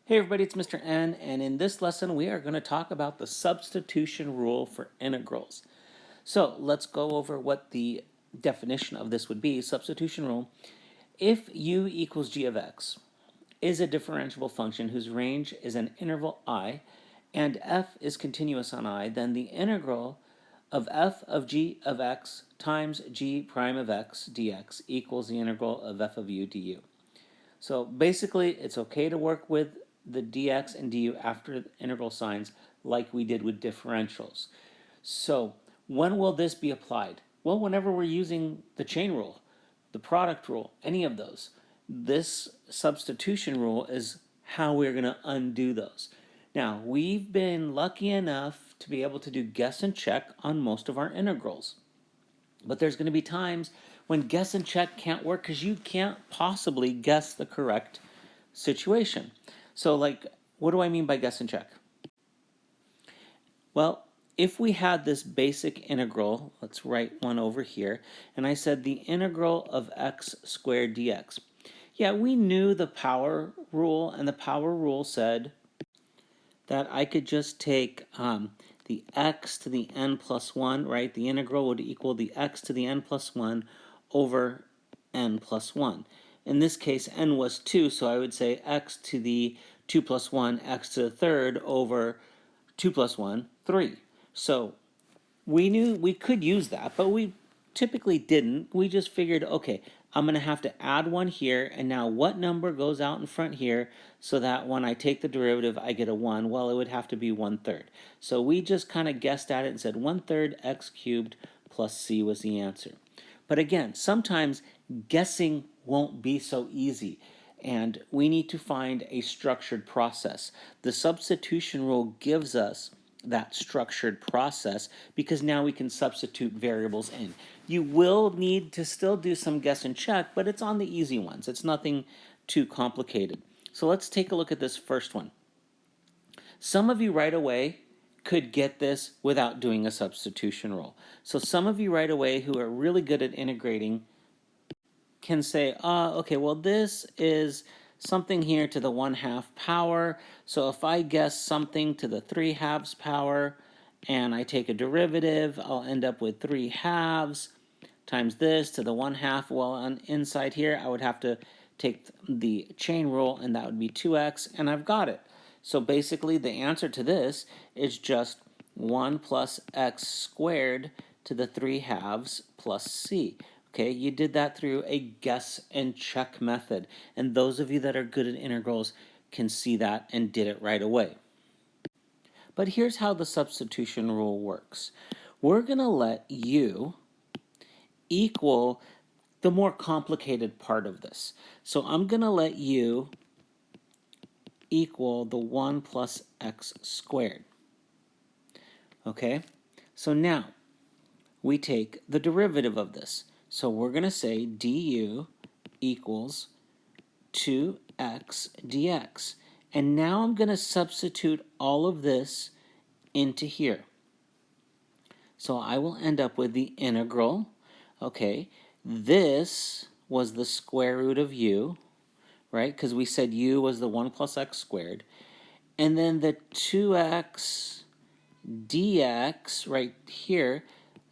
Hey everybody, it's Mr. N, and in this lesson we are going to talk about the substitution rule for integrals. So let's go over what the definition of this would be. Substitution rule: if u equals g of x is a differentiable function whose range is an interval I and f is continuous on I, then the integral of f of g of x times g prime of x dx equals the integral of f of u du. So basically, it's okay to work with the dx and du after the integral signs like we did with differentials. So when will this be applied? Well, whenever we're using the chain rule, the product rule, any of those. This substitution rule is how we're going to undo those. Now, we've been lucky enough to be able to do guess and check on most of our integrals. But there's going to be times when guess and check can't work because you can't possibly guess the correct situation. So, like, what do I mean by guess and check? Well, if we had this basic integral, let's write one over here, and I said the integral of x squared dx. Yeah, we knew the power rule, and the power rule said that I could just take the x to the n plus 1, right? The integral would equal the x to the n plus 1 over n plus 1. In this case, n was 2, so I would say x to the 2 plus 1, x to the third over 2 plus 1, 3. So we knew we could use that, but we typically didn't. We just figured, okay, I'm going to have to add one here, and now what number goes out in front here so that when I take the derivative I get a 1? Well, it would have to be 1/3. So we just kind of guessed at it and said 1/3 x cubed plus c was the answer. But again, sometimes guessing won't be so easy, and we need to find a structured process. The substitution rule gives us that structured process because now we can substitute variables in. You will need to still do some guess and check, but it's on the easy ones. It's nothing too complicated. So let's take a look at this first one. Some of you right away could get this without doing a substitution rule. So some of you right away who are really good at integrating can say, okay, well, this is something here to the 1/2 power. So if I guess something to the 3/2 power and I take a derivative, I'll end up with 3/2 times this to the 1/2. Well, on inside here, I would have to take the chain rule, and that would be 2x, and I've got it. So basically, the answer to this is just 1 plus x squared to the 3/2 plus c. Okay, you did that through a guess and check method. And those of you that are good at integrals can see that and did it right away. But here's how the substitution rule works. We're going to let u equal the more complicated part of this. So I'm going to let u equal the 1 plus x squared. Okay, so now we take the derivative of this. So we're going to say du equals 2x dx. And now I'm going to substitute all of this into here. So I will end up with the integral. Okay, this was the square root of u, right? Because we said u was the 1 plus x squared. And then the 2x dx right here,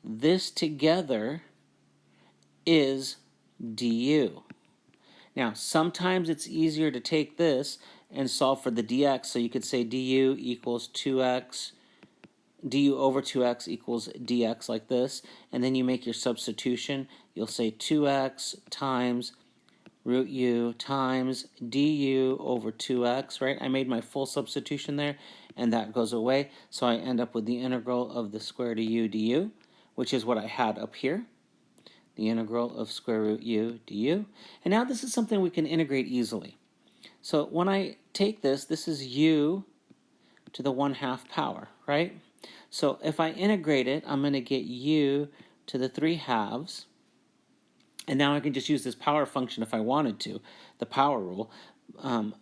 this together is du. Now, sometimes it's easier to take this and solve for the dx, so you could say du equals 2x, du over 2x equals dx like this, and then you make your substitution. You'll say 2x times root u times du over 2x, right? I made my full substitution there, and that goes away, so I end up with the integral of the square root of u du, which is what I had up here. The integral of square root u du. And now this is something we can integrate easily. So when I take this, this is u to the 1/2 power, right? So if I integrate it, I'm going to get u to the 3/2. And now I can just use this power function if I wanted to, the power rule.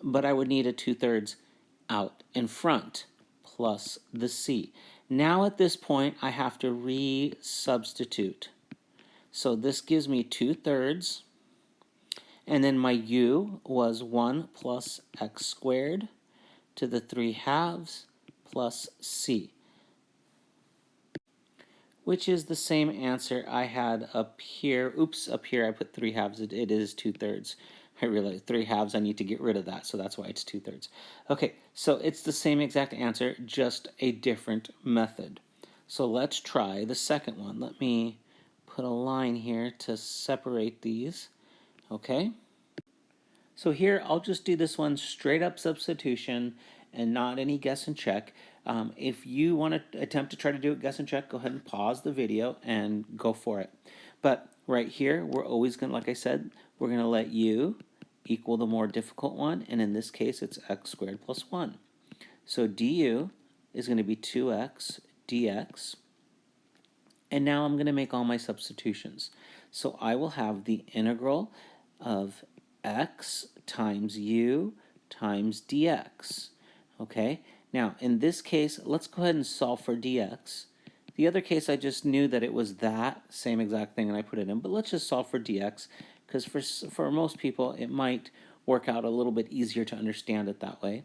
But I would need a 2/3 out in front plus the c. Now at this point, I have to re-substitute. So this gives me 2/3, and then my u was 1 plus x squared, to the 3/2 plus c, which is the same answer I had up here. Oops, up here I put 3/2. It is 2/3. I realized 3/2, I need to get rid of that, so that's why it's 2/3. Okay, so it's the same exact answer, just a different method. So let's try the second one. Let me put a line here to separate these. Okay. So here, I'll just do this one straight up substitution and not any guess and check. If you want to attempt to try to do it guess and check, go ahead and pause the video and go for it. But right here, we're always going to, like I said, we're going to let u equal the more difficult one, and in this case, it's x squared plus 1. So du is going to be 2x dx, and now I'm going to make all my substitutions. So I will have the integral of x times u times dx. Okay, now in this case, let's go ahead and solve for dx. The other case, I just knew that it was that same exact thing and I put it in, but let's just solve for dx, because for most people, it might work out a little bit easier to understand it that way.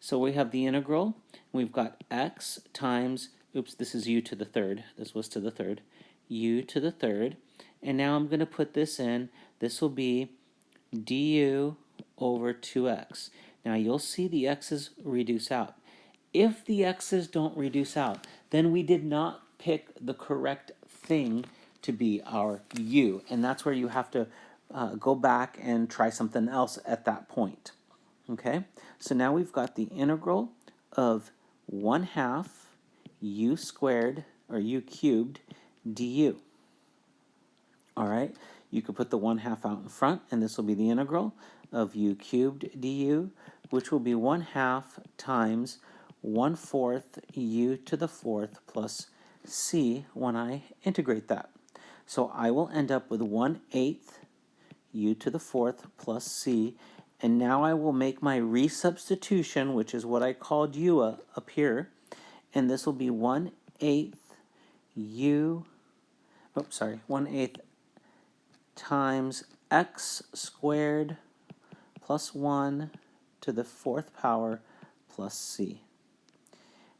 So we have the integral, we've got x times, oops, this is u to the third, this was to the third, u to the third, and now I'm going to put this in. This will be du over 2x. Now you'll see the x's reduce out. If the x's don't reduce out, then we did not pick the correct thing to be our u, and that's where you have to go back and try something else at that point. Okay, so now we've got the integral of 1/2 u squared, or u cubed, du. All right, you could put the 1/2 out in front, and this will be the integral of u cubed du, which will be 1/2 times 1/4 u to the 4th plus c when I integrate that. So I will end up with 1/8 u to the 4th plus c, and now I will make my resubstitution, which is what I called u up here, and this will be 1/8 u, 1/8 times x squared plus 1 to the 4th power plus c.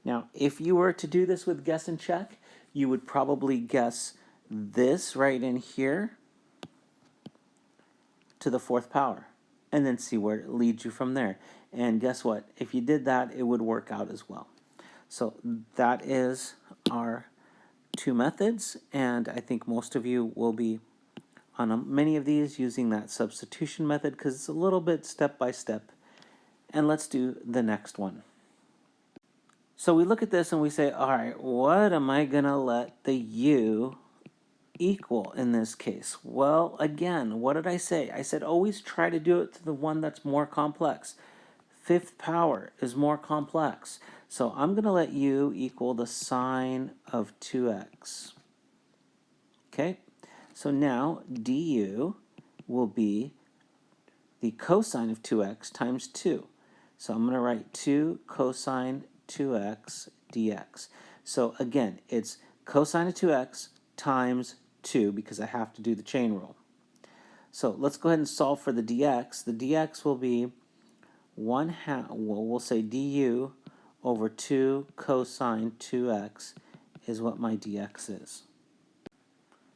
Now, if you were to do this with guess and check, you would probably guess this right in here to the 4th power, and then see where it leads you from there. And guess what? If you did that, it would work out as well. So that is our two methods, and I think most of you will be on many of these using that substitution method because it's a little bit step by step. And let's do the next one. So we look at this and we say, all right, what am I going to let the u equal in this case? Well, again, what did I say? I said always try to do it to the one that's more complex. 5th power is more complex. So I'm going to let u equal the sine of 2x. Okay, so now du will be the cosine of 2x times 2. So I'm going to write 2 cosine 2x dx. So again, it's cosine of 2x times 2 because I have to do the chain rule. So let's go ahead and solve for the dx. The dx will be 1/2, well, we'll say du over 2 cosine 2x is what my dx is.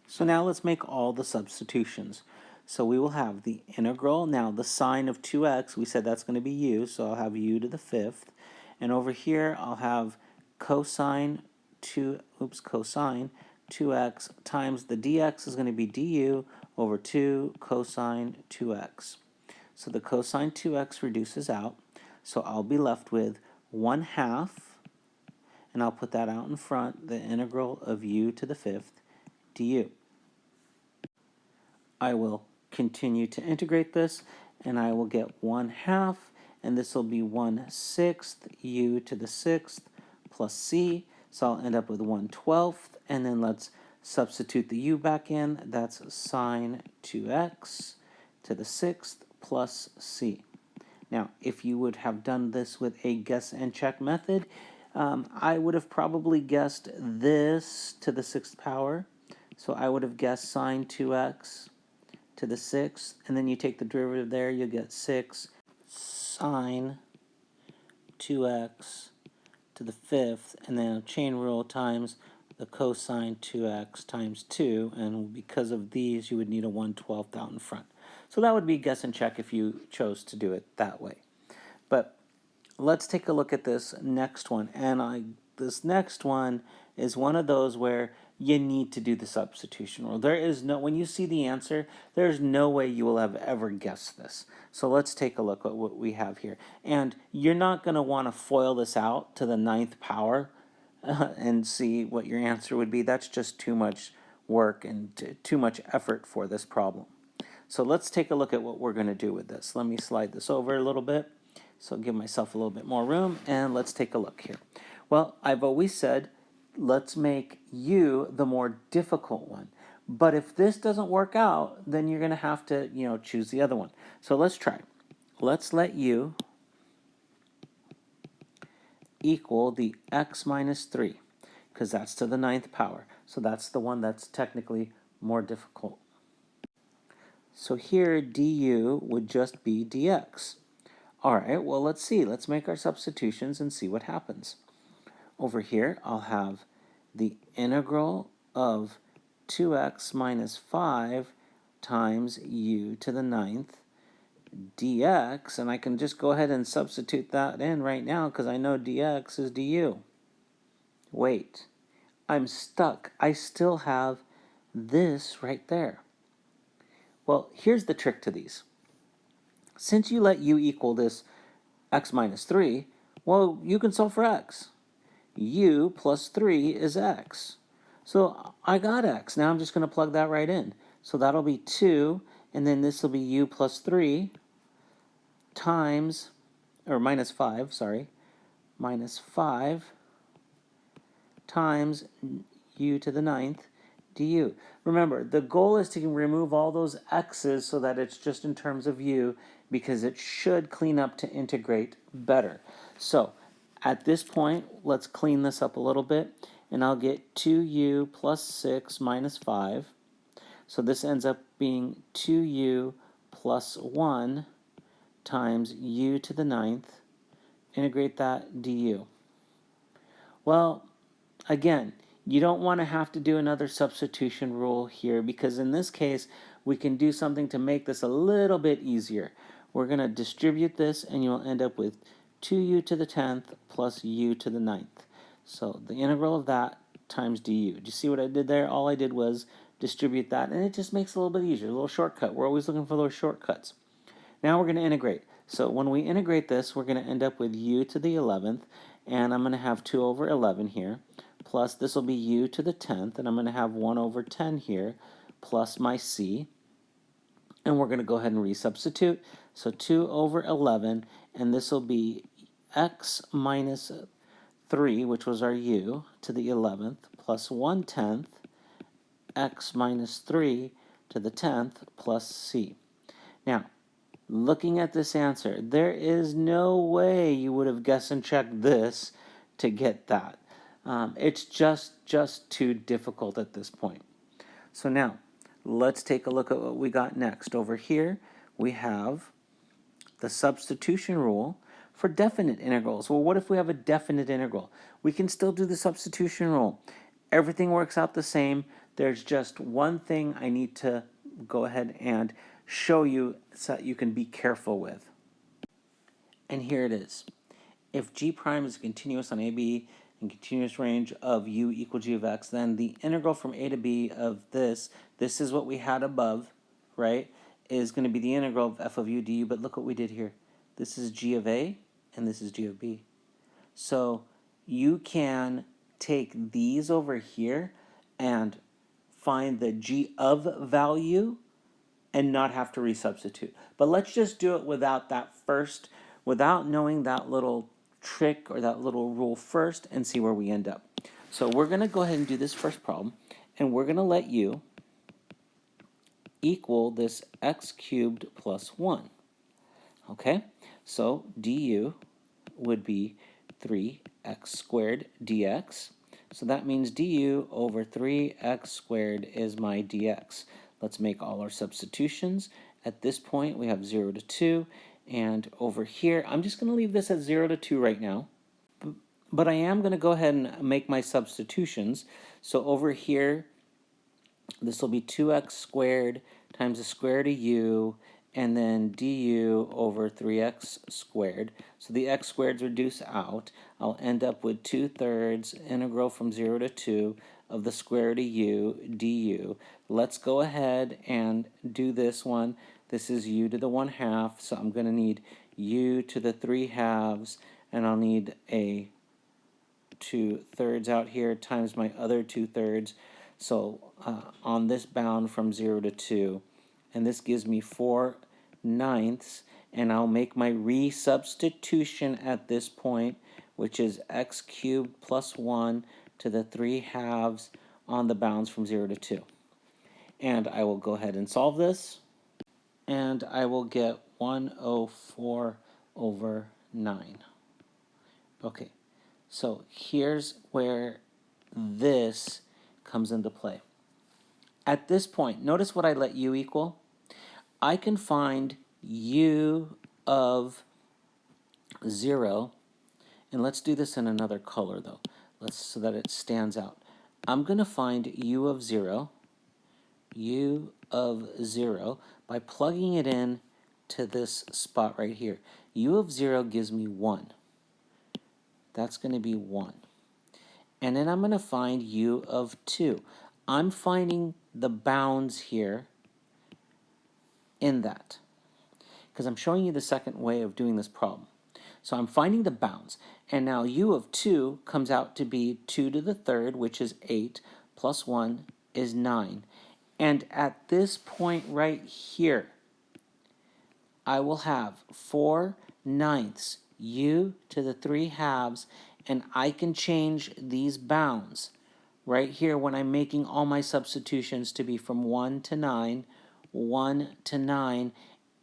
So now let's make all the substitutions. So we will have the integral. Now the sine of 2x, we said that's going to be u, so I'll have u to the 5th. And over here I'll have cosine 2x times the dx is going to be du over 2 cosine 2x. So the cosine 2x reduces out, so I'll be left with 1/2, and I'll put that out in front, the integral of u to the 5th du. I will continue to integrate this, and I will get 1/2, and this will be 1/6 u to the 6th plus c, so I'll end up with 1/12, and then let's substitute the u back in. That's sine 2x to the 6th plus c. Now, if you would have done this with a guess and check method, I would have probably guessed this to the 6th power. So I would have guessed sine 2x to the 6th, and then you take the derivative there, you'll get 6 sine 2x to the 5th, and then chain rule times the cosine 2x times 2, and because of these, you would need a 1/12th out in front. So that would be guess and check if you chose to do it that way. But let's take a look at this next one, and this next one is one of those where you need to do the substitution rule. There is no, when you see the answer, there's no way you will have ever guessed this. So let's take a look at what we have here. And you're not going to want to FOIL this out to the 9th power and see what your answer would be. That's just too much work and too much effort for this problem. So let's take a look at what we're going to do with this. Let me slide this over a little bit. So give myself a little bit more room, and let's take a look here. Well, I've always said, let's make U the more difficult one. But if this doesn't work out, then you're going to have to, choose the other one. So let's try. Let's let U equal the x minus 3, because that's to the 9th power. So that's the one that's technically more difficult. So here, du would just be dx. All right, well, let's see. Let's make our substitutions and see what happens. Over here, I'll have the integral of 2x minus 5 times u to the 9th dx, and I can just go ahead and substitute that in right now because I know dx is du. Wait, I'm stuck. I still have this right there. Well, here's the trick to these. Since you let u equal this x minus 3, well, you can solve for x. U plus 3 is x. So I got x. Now I'm just going to plug that right in. So that'll be 2, and then this will be u plus 3 times, or minus 5, sorry, minus 5 times u to the 9th du. Remember, the goal is to remove all those x's so that it's just in terms of u, because it should clean up to integrate better. So at this point, let's clean this up a little bit, and I'll get 2u plus 6 minus 5. So this ends up being 2u plus 1 times u to the 9th. Integrate that du. Well, again, you don't want to have to do another substitution rule here, because in this case, we can do something to make this a little bit easier. We're going to distribute this, and you'll end up with 2u to the 10th plus u to the 9th. So the integral of that times du. Do you see what I did there? All I did was distribute that, and it just makes it a little bit easier, a little shortcut. We're always looking for those shortcuts. Now we're going to integrate. So when we integrate this, we're going to end up with u to the 11th, and I'm going to have 2 over 11 here, plus this will be u to the 10th, and I'm going to have 1 over 10 here, plus my c, and we're going to go ahead and resubstitute. So 2 over 11, and this will be x minus 3, which was our u, to the 11th, plus 1/10 x minus 3 to the 10th, plus c. Now, looking at this answer, there is no way you would have guessed and checked this to get that. It's just too difficult at this point. So now, let's take a look at what we got next. Over here, we have the substitution rule for definite integrals. Well, what if we have a definite integral? We can still do the substitution rule. Everything works out the same. There's just one thing I need to go ahead and show you so that you can be careful with. And here it is. If g prime is continuous on AB and continuous range of u equal g of x, then the integral from a to b of this is what we had above, right, is going to be the integral of f of u du, but look what we did here. This is g of a, and this is g of b. So you can take these over here and find the g of value and not have to resubstitute. But let's just do it without that first, without knowing that little trick or that little rule first, and see where we end up. So we're going to go ahead and do this first problem, and we're going to let u equal this x cubed plus 1. Okay, so du would be 3x squared dx. So that means du over 3x squared is my dx. Let's make all our substitutions. At this point, we have 0 to 2, And over here, I'm just going to leave this at 0 to 2 right now. But I am going to go ahead and make my substitutions. So over here, this will be 2x squared times the square root of u, and then du over 3x squared. So the x squareds reduce out. I'll end up with 2/3 integral from 0 to 2 of the square root of u du. Let's go ahead and do this one. This is u to the 1/2, so I'm going to need u to the 3/2, and I'll need a 2/3 out here times my other 2/3. So on this bound from 0 to 2, and this gives me 4/9, and I'll make my resubstitution at this point, which is x cubed plus 1 to the 3/2 on the bounds from 0 to 2. And I will go ahead and solve this, and I will get 104 over 9. Okay, so here's where this comes into play. At this point, notice what I let u equal. I can find u of 0, and let's do this in another color though, so that it stands out. I'm going to find u of 0 by plugging it in to this spot right here. U of 0 gives me 1. That's going to be 1. And then I'm going to find u of 2. I'm finding the bounds here in that, because I'm showing you the second way of doing this problem. So I'm finding the bounds. And now u of 2 comes out to be 2 to the 3rd, which is 8, plus 1 is 9. And at this point right here, I will have 4/9 u to the 3/2, and I can change these bounds right here when I'm making all my substitutions to be from 1 to 9, 1 to 9,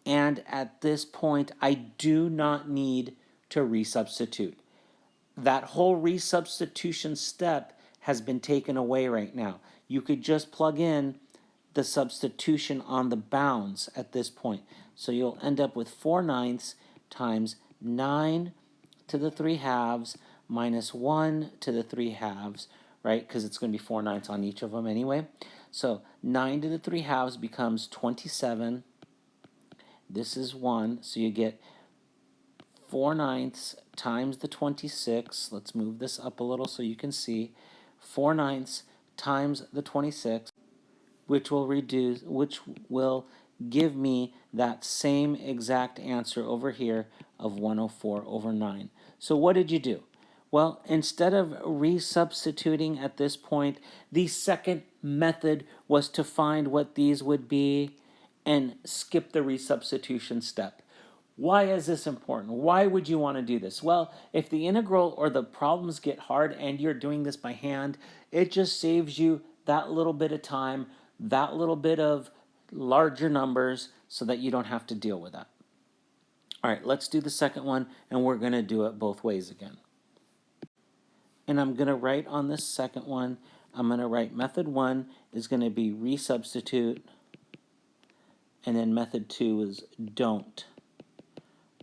and at this point I do not need to resubstitute. That whole resubstitution step has been taken away right now. You could just plug in the substitution on the bounds at this point. So you'll end up with 4/9 times 9 to the 3/2 minus 1 to the 3/2, right? Because it's going to be 4/9 on each of them anyway. So 9 to the 3/2 becomes 27. This is 1, so you get 4/9 times the 26. Let's move this up a little so you can see. 4/9 times the 26, which will give me that same exact answer over here of 104 over 9. So what did you do? Well, instead of resubstituting at this point, the second method was to find what these would be and skip the resubstitution step. Why is this important? Why would you want to do this? Well, if the integral or the problems get hard and you're doing this by hand, it just saves you that little bit of time, that little bit of larger numbers, so that you don't have to deal with that. All right, let's do the second one, and we're going to do it both ways again. And I'm going to write on this second one, I'm going to write method 1 is going to be resubstitute, and then method 2 is don't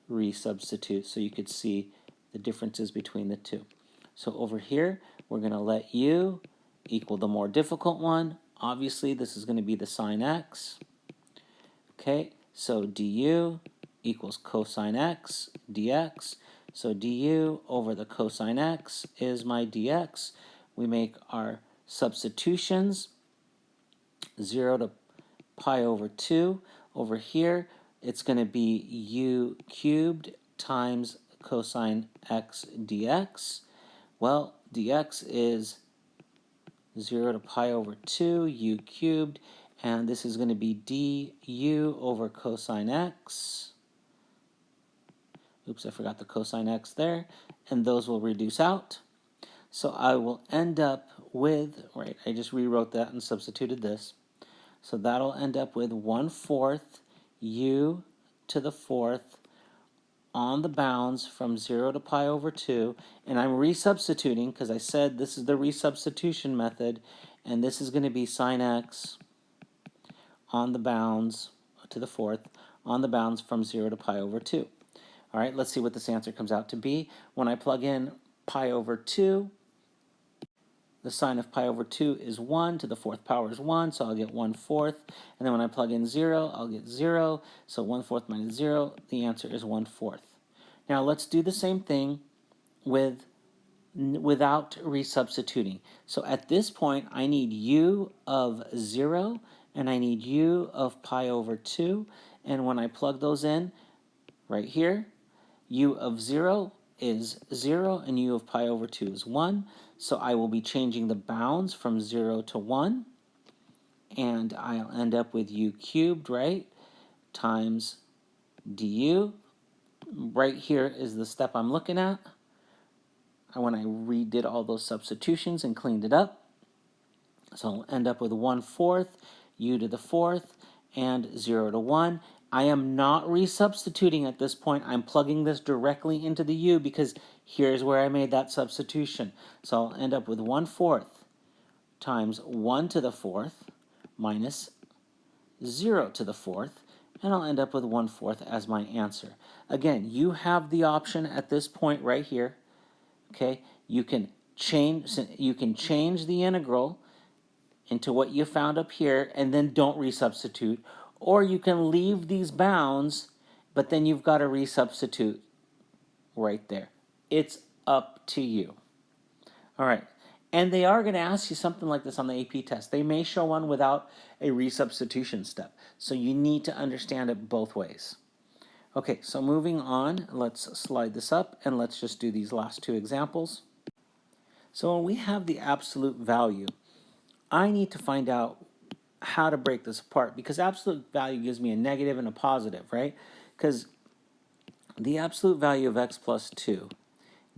resubstitute, so you could see the differences between the two. So over here, we're going to let u equal the more difficult one. Obviously, this is going to be the sine x. Okay, so du equals cosine x dx. So du over the cosine x is my dx. We make our substitutions. 0 to pi over 2. Over here, it's going to be u cubed times cosine x dx. Well, dx is 0 to pi over 2, u cubed, and this is going to be du over cosine x. Oops, I forgot the cosine x there, and those will reduce out. So I will end up with, right, I just rewrote that and substituted this. So that'll end up with 1/4 u to the 4th on the bounds from 0 to pi over 2, and I'm resubstituting because I said this is the resubstitution method, and this is going to be sine x on the bounds to the 4th on the bounds from 0 to pi over 2. All right, let's see what this answer comes out to be. When I plug in pi over 2, the sign of pi over 2 is 1 to the 4th power is 1, so I'll get 1/4. And then when I plug in 0, I'll get 0. So 1/4 minus 0, the answer is 1/4. Now let's do the same thing without resubstituting. So at this point, I need u of 0, and I need u of pi over 2. And when I plug those in right here, u of 0 is 0, and u of pi over 2 is 1. So I will be changing the bounds from 0 to 1, and I'll end up with u cubed, right, times du. Right here is the step I'm looking at. When I redid all those substitutions and cleaned it up. So I'll end up with 1/4, u to the 4th, and 0 to 1. I am not resubstituting at this point. I'm plugging this directly into the u because here's where I made that substitution. So I'll end up with 1/4 times 1 to the 4th minus 0 to the 4th, and I'll end up with 1/4 as my answer. Again, you have the option at this point right here. Okay, you can change the integral into what you found up here and then don't resubstitute, or you can leave these bounds, but then you've got to resubstitute right there. It's up to you. All right, and they are going to ask you something like this on the AP test. They may show one without a resubstitution step, so you need to understand it both ways. Okay, so moving on, let's slide this up and let's just do these last two examples. So when we have the absolute value, I need to find out how to break this apart because absolute value gives me a negative and a positive, right? Because the absolute value of x plus 2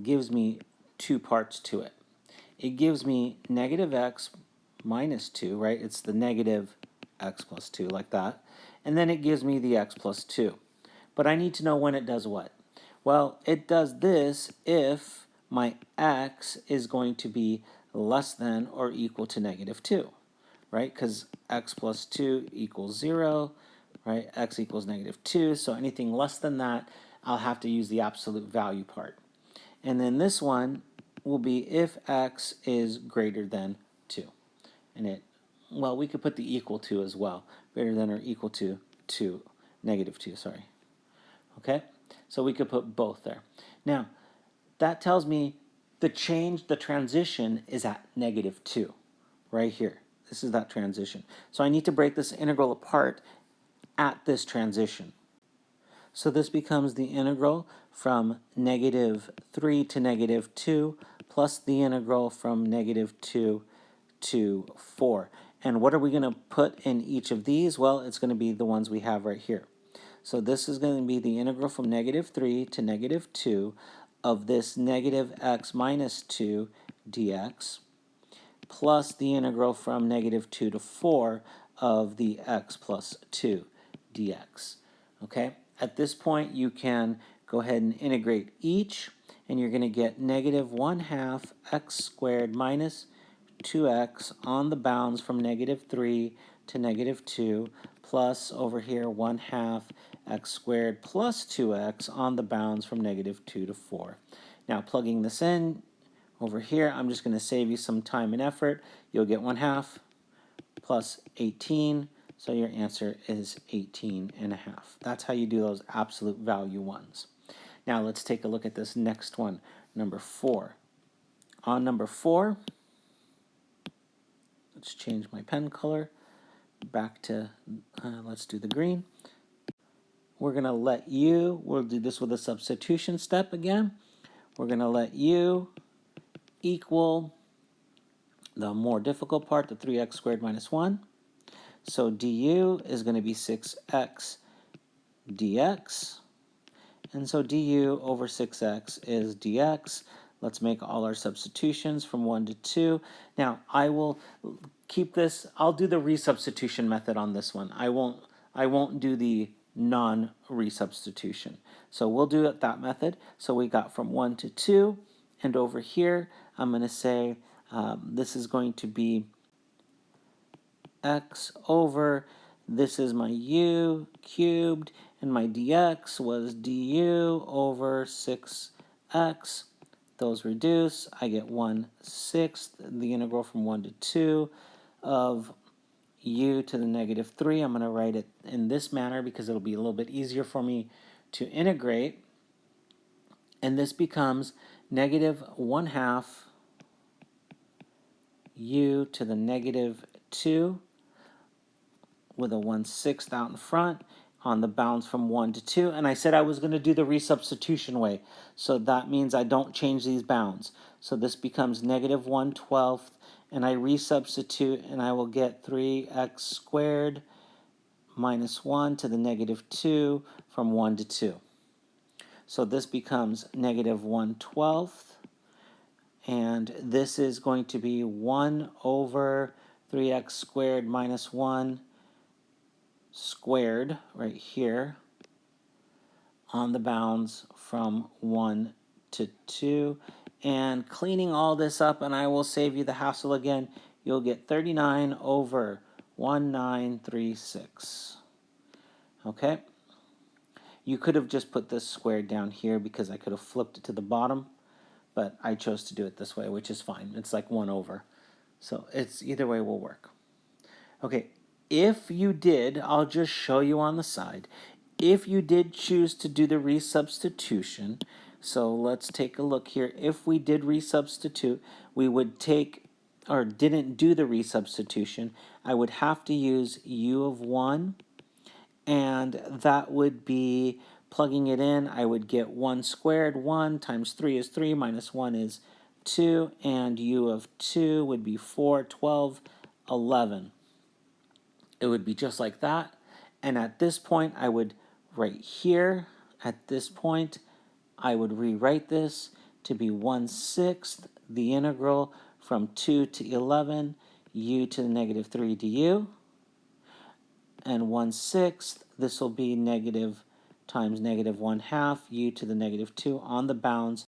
gives me two parts to it. It gives me negative x minus 2, right? It's the negative x plus 2 like that. And then it gives me the x plus 2. But I need to know when it does what. Well, it does this if my x is going to be less than or equal to negative 2, right? Because x plus 2 equals 0, right? X equals negative 2, so anything less than that, I'll have to use the absolute value part. And then this one will be if x is greater than 2. And well, we could put the equal to as well. Greater than or equal to 2, negative 2, sorry. Okay, so we could put both there. Now, that tells me the transition is at negative 2, right here. This is that transition. So I need to break this integral apart at this transition. So this becomes the integral from negative 3 to negative 2 plus the integral from negative 2 to 4. And what are we going to put in each of these? Well, it's going to be the ones we have right here. So this is going to be the integral from negative 3 to negative 2 of this negative x minus 2 dx plus the integral from negative 2 to 4 of the x plus 2 dx. Okay? At this point, you can go ahead and integrate each, and you're going to get negative 1/2 x squared minus 2x on the bounds from negative 3 to negative 2 plus over here 1/2 x squared plus 2x on the bounds from negative 2 to 4. Now plugging this in over here, I'm just going to save you some time and effort. You'll get 1/2 plus 18, so your answer is 18.5. That's how you do those absolute value ones. Now let's take a look at this next one, number 4. On number 4, let's change my pen color back to, let's do the green. We're going to let we'll do this with a substitution step again. We're going to let u equal the more difficult part, the 3x squared minus 1. So du is going to be 6x dx. And so du over 6x is dx. Let's make all our substitutions from 1 to 2. Now, I will keep this. I'll do the resubstitution method on this one. I won't do the non-resubstitution. So we'll do it that method. So we got from 1 to 2, and over here I'm going to say this is going to be x over, this is my u cubed, and my dx was du over 6x. Those reduce. I get 1/6, the integral from 1 to 2 of u to the negative 3. I'm going to write it in this manner because it'll be a little bit easier for me to integrate. And this becomes negative 1/2 u to the negative 2 with a 1/6 out in front on the bounds from 1 to 2. And I said I was going to do the resubstitution way. So that means I don't change these bounds. So this becomes negative 1/12, and I resubstitute, and I will get 3x squared minus 1 to the negative 2 from 1 to 2. So this becomes negative 1/12, and this is going to be 1 over 3x squared minus 1 squared right here on the bounds from 1 to 2. And cleaning all this up, and I will save you the hassle again, you'll get 39 over 1936. Okay? You could have just put this squared down here because I could have flipped it to the bottom, but I chose to do it this way, which is fine. It's like 1 over. So it's either way will work. Okay, if you did, I'll just show you on the side. If you did choose to do the resubstitution, so let's take a look here. If we did resubstitute, we would take, or didn't do the resubstitution, I would have to use u of 1, and that would be plugging it in. I would get 1 squared. 1 times 3 is 3, minus 1 is 2, and u of 2 would be 4, 12, 11. It would be just like that. And at this point, I would, right here, at this point, I would rewrite this to be 1/6 the integral from 2 to 11, u to the negative 3 du. And 1/6, this will be negative times negative 1/2, u to the negative 2 on the bounds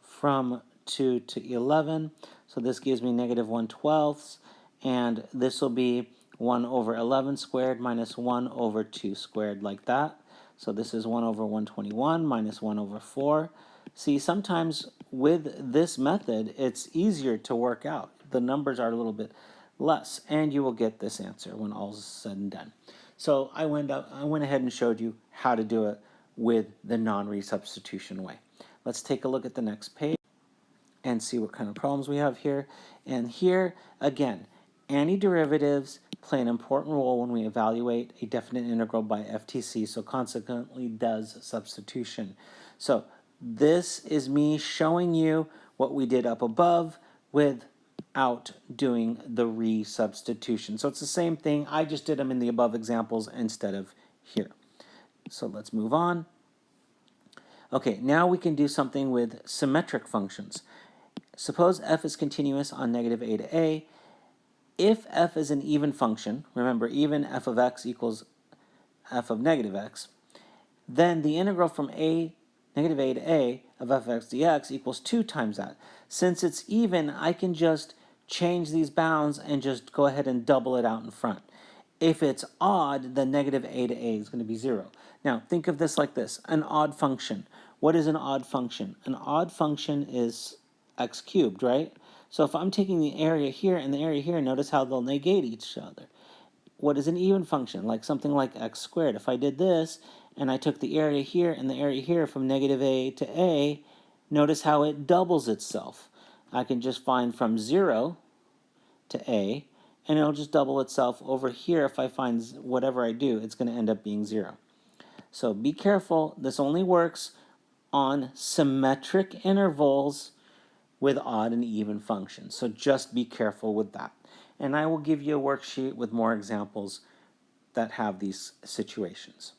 from 2 to 11. So this gives me negative 1/12, and this will be 1 over 11 squared minus 1 over 2 squared, like that. So this is 1 over 121 minus 1 over 4. See, sometimes with this method, it's easier to work out. The numbers are a little bit less, and you will get this answer when all is said and done. So I went ahead and showed you how to do it with the non-resubstitution way. Let's take a look at the next page and see what kind of problems we have here. And here, again, antiderivatives play an important role when we evaluate a definite integral by FTC, so consequently does substitution. So this is me showing you what we did up above without doing the resubstitution. So it's the same thing, I just did them in the above examples instead of here. So let's move on. Okay, now we can do something with symmetric functions. Suppose f is continuous on negative a to a. If f is an even function, remember even f of x equals f of negative x, then the integral from negative a to a of f of x dx equals 2 times that. Since it's even, I can just change these bounds and just go ahead and double it out in front. If it's odd, then negative a to a is going to be 0. Now, think of this like this, an odd function. What is an odd function? An odd function is x cubed, right? So if I'm taking the area here and the area here, notice how they'll negate each other. What is an even function? Like something like x squared. If I did this and I took the area here and the area here from negative a to a, notice how it doubles itself. I can just find from 0 to a, and it'll just double itself over here. If I find whatever I do, it's going to end up being 0. So be careful. This only works on symmetric intervals with odd and even functions. So just be careful with that. And I will give you a worksheet with more examples that have these situations.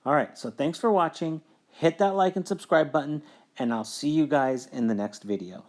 All right, so thanks for watching. Hit that like and subscribe button, and I'll see you guys in the next video.